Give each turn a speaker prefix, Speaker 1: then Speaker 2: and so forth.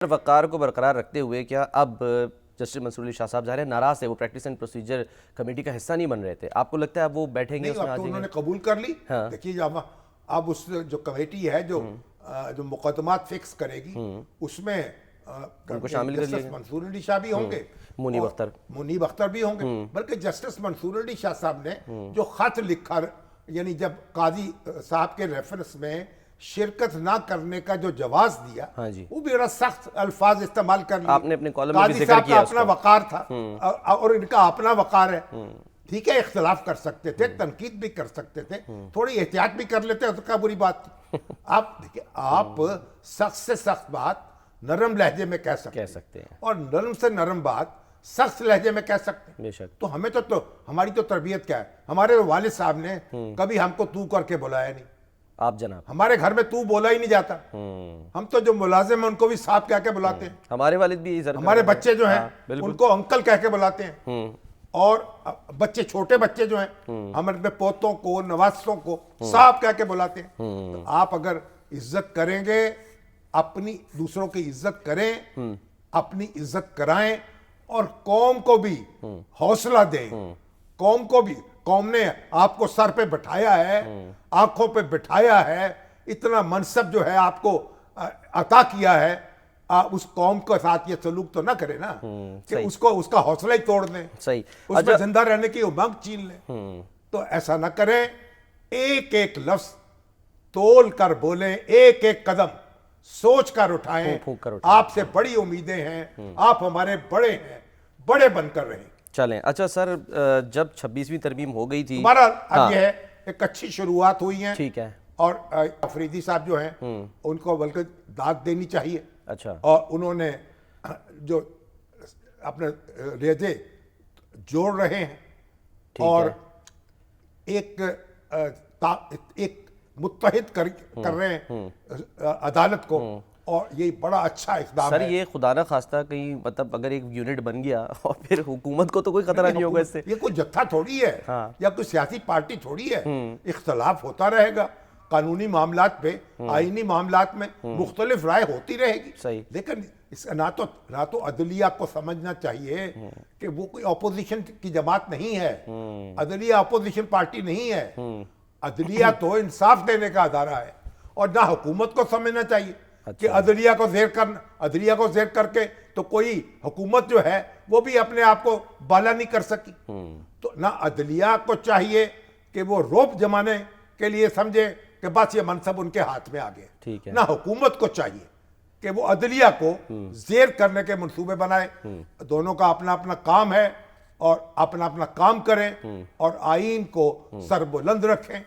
Speaker 1: وقار کو برقرار رکھتے ہوئے کیا اب جسٹس منصور علی شاہ صاحب ظاہر ہے ناراض ہے، وہ پریکٹس اینڈ پروسیجر کمیٹی کا حصہ نہیں بن رہے تھے، آپ کو لگتا ہے اب وہ بیٹھیں گے
Speaker 2: نہیں،
Speaker 1: اس میں
Speaker 2: اب
Speaker 1: آ
Speaker 2: تو
Speaker 1: جائیں
Speaker 2: انہوں
Speaker 1: گے؟
Speaker 2: نے قبول کر لی.
Speaker 1: ہاں
Speaker 2: دیکھیے اب اس جو کمیٹی ہے جو مقدمات فکس کرے گی اس میں
Speaker 1: ان کو شامل کر لیا
Speaker 2: جسٹس
Speaker 1: گیا.
Speaker 2: منصور علی شاہ بھی ہوں گے،
Speaker 1: منیب
Speaker 2: اور
Speaker 1: اختر.
Speaker 2: منیب اختر بھی ہوں گے، بلکہ جسٹس منصور علی شاہ صاحب نے جو خط لکھا، یعنی جب قاضی صاحب کے ریفرنس میں شرکت نہ کرنے کا جو جواز دیا،
Speaker 1: ہاں جی،
Speaker 2: وہ بھی بڑا سخت الفاظ استعمال کر لیے.
Speaker 1: آپ نے اپنے کالم میں بھی
Speaker 2: قاضی
Speaker 1: ذکر
Speaker 2: صاحب
Speaker 1: کیا
Speaker 2: کا
Speaker 1: اس
Speaker 2: اپنا
Speaker 1: کا.
Speaker 2: وقار تھا اور ان کا اپنا وقار ہے. ٹھیک ہے، اختلاف کر سکتے تھے، تنقید بھی کر سکتے تھے، تھوڑی احتیاط بھی کر لیتے تو کیا بری بات تھی. آپ دیکھیں، آپ سخت سے سخت بات نرم لہجے میں کہہ سکتے ہیں، اور نرم سے نرم بات سخت لہجے میں کہہ سکتے ہیں.
Speaker 1: بے شک.
Speaker 2: تو ہمیں تو ہماری تو تربیت کیا ہے، ہمارے والد صاحب نے کبھی ہم کو تو کر کے بلایا نہیں.
Speaker 1: آپ جناب
Speaker 2: ہمارے گھر میں تو بولا ہی نہیں جاتا. ہم تو جو ملازم ہیں ان کو بھی صاحب کہہ کے بلاتے ہیں.
Speaker 1: ہمارے والد بھی سر
Speaker 2: ہمارے بچے جو ہیں ان کو انکل کہہ کے بلاتے ہیں. اور بچے، چھوٹے بچے جو ہیں ہم اپنے پوتوں کو، نواسوں کو صاحب کہہ کے بلاتے ہیں. تو آپ اگر عزت کریں گے، اپنی دوسروں کی عزت کریں، اپنی عزت کرائیں، اور قوم کو بھی حوصلہ دیں. قوم نے آپ کو سر پہ بٹھایا ہے، آنکھوں پہ بٹھایا ہے، اتنا منصب جو ہے آپ کو عطا کیا ہے. اس قوم کے ساتھ یہ سلوک تو نہ کرے نا کہ اس کا حوصلہ ہی توڑ دیں،
Speaker 1: صحیح.
Speaker 2: اس میں زندہ رہنے کی امنگ چھین لیں. تو ایسا نہ کریں. ایک ایک لفظ تول کر بولیں، ایک ایک قدم سوچ کر اٹھائیں.
Speaker 1: پھونک کر اٹھائیں.
Speaker 2: آپ سے بڑی امیدیں ہیں، آپ ہمارے بڑے ہیں، بڑے بن کر رہیں.
Speaker 1: چلیں. اچھا سر، جب 26ویں ترمیم ہو گئی تھی،
Speaker 2: ہمارا اب یہ ہے ایک اچھی شروعات ہوئی ہیں.
Speaker 1: ٹھیک ہے.
Speaker 2: اور افریدی صاحب جو ہیں ان کو بلکہ داد دینی چاہیے.
Speaker 1: اچھا.
Speaker 2: اور انہوں نے جو اپنے ریزے جوڑ رہے ہیں اور ایک متحد کر رہے ہیں عدالت کو، اور یہ بڑا اچھا اقدام
Speaker 1: سر
Speaker 2: ہے.
Speaker 1: یہ خدا نہ خواستہ کہیں مطلب اگر ایک یونٹ بن گیا اور پھر حکومت کو تو کوئی خطرہ نہیں ہوگا اس سے.
Speaker 2: یہ کوئی جتھا تھوڑی ہے یا کوئی سیاسی پارٹی تھوڑی ہے. اختلاف ہوتا رہے گا قانونی معاملات پہ، آئینی معاملات میں مختلف رائے ہوتی رہے گی.
Speaker 1: صحیح.
Speaker 2: لیکن نہ تو عدلیہ کو سمجھنا چاہیے کہ وہ کوئی اپوزیشن کی جماعت نہیں ہے. عدلیہ اپوزیشن پارٹی نہیں ہے. عدلیہ تو انصاف دینے کا ادارہ ہے. اور نہ حکومت کو سمجھنا چاہیے کہ عدلیہ کو زیر کر کے تو کوئی حکومت جو ہے وہ بھی اپنے آپ کو بالا نہیں کر سکی. تو نہ عدلیہ کو چاہیے کہ وہ روپ جمانے کے لیے سمجھے کہ بس یہ منصب ان کے ہاتھ میں آ گئے. نہ حکومت کو چاہیے کہ وہ عدلیہ کو زیر کرنے کے منصوبے بنائے. دونوں کا اپنا اپنا کام ہے اور اپنا اپنا کام کریں اور آئین کو سر بلند رکھیں.